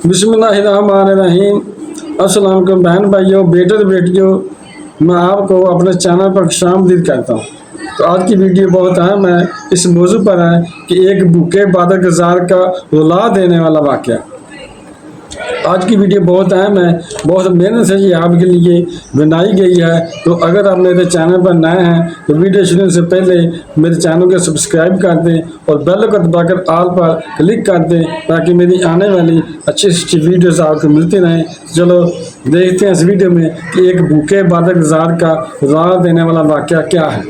बिस्मिल्लाहिर्रहमानिर्रहीम। अस्सलाम वालेकुम बहन भाइयों, बेटे बेटियों, मैं आपको अपने चैनल पर खुशामदीद कहता हूँ। तो आज की वीडियो बहुत अहम है, इस मौजू पर है कि एक भूखे इबादतगुज़ार का रुला देने वाला वाक़या। आज की वीडियो बहुत अहम है, बहुत मेहनत से ये आपके लिए बनाई गई है। तो अगर आप मेरे चैनल पर नए हैं तो वीडियो शुरू से पहले मेरे चैनल को सब्सक्राइब कर दें और बेल को दबाकर ऑल पर क्लिक कर दें ताकि मेरी आने वाली अच्छी अच्छी वीडियोस आपको मिलती रहें। चलो देखते हैं इस वीडियो में कि एक भूखे इबादतगुज़ार का रुला देने वाला वाक़या क्या है।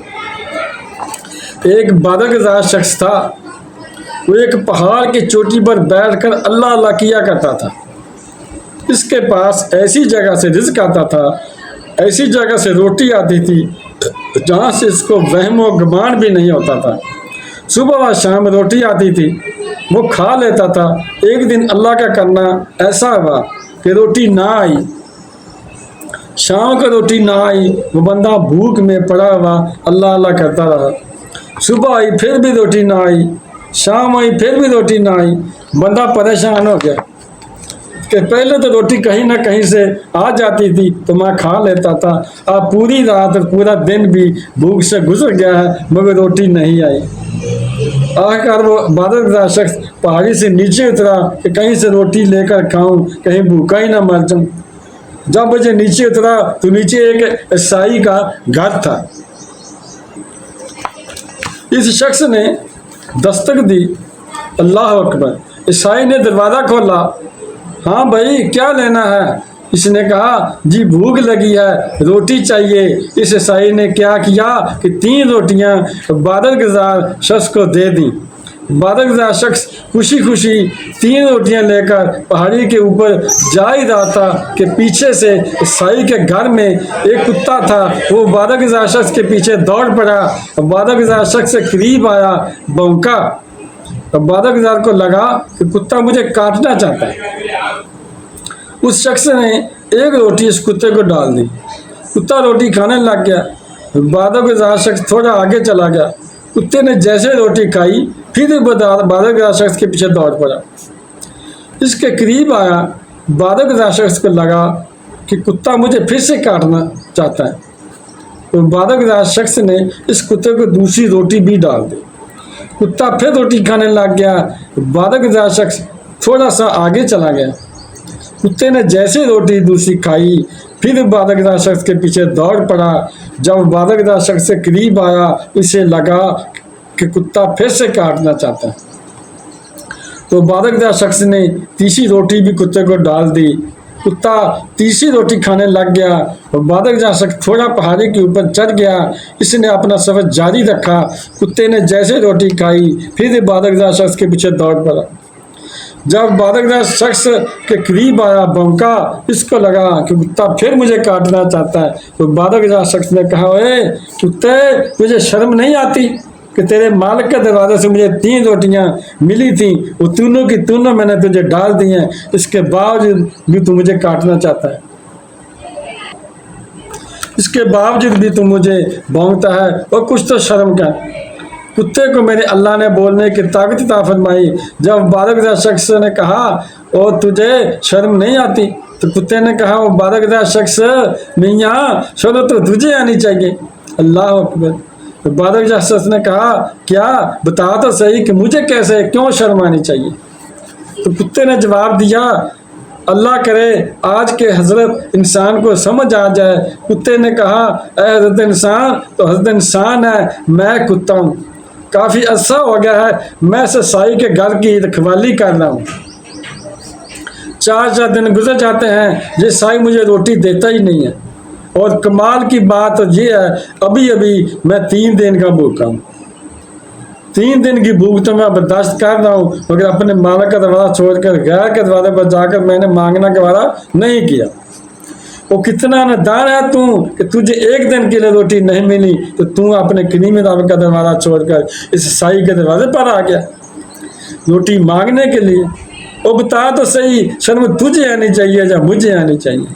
एक इबादतगुज़ार शख्स था, वो एक पहाड़ की चोटी पर बैठकर अल्लाह अल्लाह किया करता था। इसके पास ऐसी जगह से रिज़्क आता था, ऐसी जगह से रोटी आती थी जहाँ से इसको वहम व गुमान भी नहीं होता था। सुबह व शाम रोटी आती थी, वो खा लेता था। एक दिन अल्लाह का करना ऐसा हुआ कि रोटी ना आई, शाम को रोटी ना आई। वो बंदा भूख में पड़ा हुआ अल्लाह अल्लाह करता रहा। सुबह आई फिर भी रोटी ना आई, शाम आई फिर भी रोटी ना आई। बंदा परेशान हो गया कि पहले तो रोटी कहीं ना कहीं से आ जाती थी तो मैं खा लेता था, अब पूरी रात पूरा दिन भी भूख से गुजर गया है मगर रोटी नहीं आई। आखिर वो इबादतगुज़ार शख्स पहाड़ी से नीचे उतरा कि कहीं से रोटी लेकर खाऊं, कहीं भूखा ही ना मर जाऊं। जब मुझे नीचे उतरा तो नीचे एक ईसाई का घर था। इस शख्स ने दस्तक दी, अल्लाह अकबर। ईसाई ने दरवाज़ा खोला, हाँ भाई क्या लेना है? इसने कहा जी भूख लगी है, रोटी चाहिए। इस ईसाई ने क्या किया कि 3 रोटियां इबादतगुज़ार शख्स को दे दी। इबादतगुज़ार शख्स खुशी खुशी 3 रोटियां लेकर पहाड़ी के ऊपर जा ही रहा था कि पीछे से ईसाई के घर में एक कुत्ता था। वो इबादतगुज़ार शख्स के पीछे दौड़ पड़ा, इबादतगुज़ार शख्स से करीब आया, भौंका। इबादतगुज़ार को लगा कि कुत्ता मुझे काटना चाहता है। उस शख्स ने एक रोटी इस कुत्ते को डाल दी, कुत्ता रोटी खाने लग गया। इबादतगुज़ार शख्स थोड़ा आगे चला गया, कुत्ते ने जैसे रोटी खाई फिर इबादतगुज़ार शख्स के पीछे दौड़ पड़ा। इसके करीब आया, इबादतगुज़ार शख्स को लगा कि कुत्ता मुझे फिर से काटना चाहता है। तो इबादतगुज़ार शख्स ने इस कुत्ते को दूसरी रोटी भी डाल दी, कुत्ता फिर रोटी खाने लग गया। इबादतगुज़ार शख्स थोड़ा सा आगे चला गया, कुत्ते ने जैसे रोटी दूसरी खाई फिर इबादतगुज़ार शख्स के पीछे दौड़ पड़ा। जब इबादतगुज़ार शख्स से करीब आया, इसे लगा कि कुत्ता फिर से काटना चाहता है। तो इबादतगुज़ार शख्स ने तीसरी रोटी भी कुत्ते को डाल दी, कुत्ता तीसरी रोटी खाने लग गया। इबादतगुज़ार शख्स थोड़ा पहाड़ी के ऊपर चढ़ गया, इसने अपना सफ़र जारी रखा। कुत्ते ने जैसे रोटी खाई फिर इबादतगुज़ार शख्स के पीछे दौड़ पड़ा। जब इबादतगुज़ार शख्स के करीब आया, भौंका। इसको लगा कि कुत्ता फिर मुझे काटना चाहता है। तो इबादतगुज़ार शख्स ने कहा, ओए कुत्ते, तुझे शर्म नहीं आती कि तेरे मालिक के दरवाजे से मुझे 3 रोटियां मिली थी, वो तीनों की तीनों मैंने तुझे डाल दी हैं, इसके बावजूद भी तू मुझे काटना चाहता है, इसके बावजूद भी तू मुझे भौंकता है। और कुछ तो शर्म कर। कुत्ते को मेरे अल्लाह ने बोलने की ताकत अता फरमाई। जब इबादतगुज़ार शख्स ने कहा, ओ तुझे शर्म नहीं आती? तो कुत्ते ने कहा, वो इबादतगुज़ार शख्स, मियाँ शर्म तो तुझे आनी चाहिए। अल्लाह अकबर। इबादतगुज़ार शख्स ने कहा, क्या बता तो सही कि मुझे कैसे क्यों शर्म आनी चाहिए? तो कुत्ते ने जवाब दिया, अल्लाह करे आज के हज़रत इंसान को समझ आ जाए। कुत्ते ने कहा, ऐ हज़रत इंसान तो हज़रत इंसान है, मैं कुत्ता हूँ। काफ़ी अरसा हो गया है मैं इस ईसाई के घर की रखवाली कर रहा हूँ। 4 दिन गुजर जाते हैं, ये ईसाई मुझे रोटी देता ही नहीं है। और कमाल की बात ये है, अभी अभी मैं 3 दिन का भूखा हूँ। 3 दिन की भूख तो मैं बर्दाश्त कर रहा हूँ, मगर अपने मालिक का दरवाज़ा छोड़कर गैर के दरवाजे पर जाकर मैंने मांगना गवारा नहीं किया। वो कितना नादान है तू कि तुझे 1 दिन के लिए रोटी नहीं मिली तो तू अपने करीम रब का दरवाज़ा छोड़कर इस ईसाई के दरवाजे पर आ गया रोटी मांगने के लिए। वो बता तो सही, शर्म तुझे आनी चाहिए या मुझे आनी चाहिए?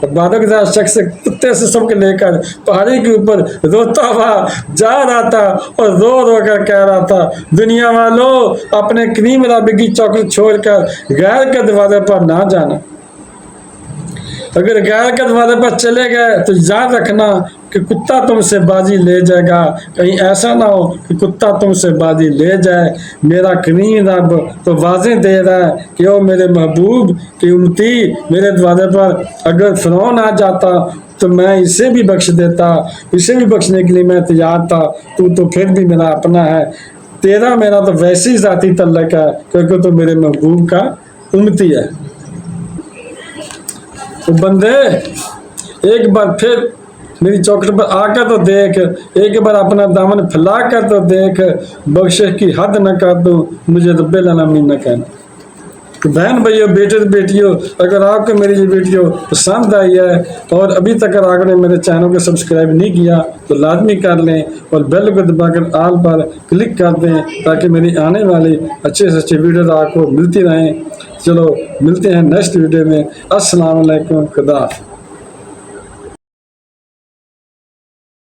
बालक का शख्स कुत्ते से सबके लेकर पहाड़ी के ऊपर रोता हुआ जा रहा था और रो रो कर कह रहा था, दुनिया वालों अपने क्रीम रब की चॉकलेट छोड़कर गैर के दरवाजे पर ना जाना। अगर गैर के दरवाजे पर चले गए तो याद रखना कि कुत्ता तुमसे बाजी ले जाएगा। कहीं ऐसा ना हो कि कुत्ता तुमसे बाजी ले जाए। मेरा करीम रब तो वाज़ेह दे रहा है कि ओ मेरे महबूब की उम्मती, मेरे दरवाजे पर अगर फ़िरौन आ जाता तो मैं इसे भी बख्श देता, इसे भी बख्शने के लिए मैं तैयार था। तू तो फिर भी मेरा अपना है, तेरा मेरा तो वैसे ही ज़ाती तल्लक है क्योंकि तू मेरे महबूब का उम्मती है। तो बंदे एक बार फिर मेरी चौखट पर आकर तो देख, एक बार अपना दामन फैला कर तो देख, बख्शिश की हद न कर दूं, मुझे तो बेलन अमीन न कहना। तो बहन भाइयों, बेटे तो बेटियों, अगर आपको मेरी ये वीडियो पसंद आई है और अभी तक अगर आपने मेरे चैनल को सब्सक्राइब नहीं किया तो लाजमी कर लें और बेल को दबाकर ऑल पर क्लिक कर दें ताकि मेरी आने वाली अच्छे से अच्छी वीडियो आपको मिलती रहें। चलो मिलते हैं नेक्स्ट वीडियो में। अस्सलाम वालेकुम, खुदा हाफ़िज़।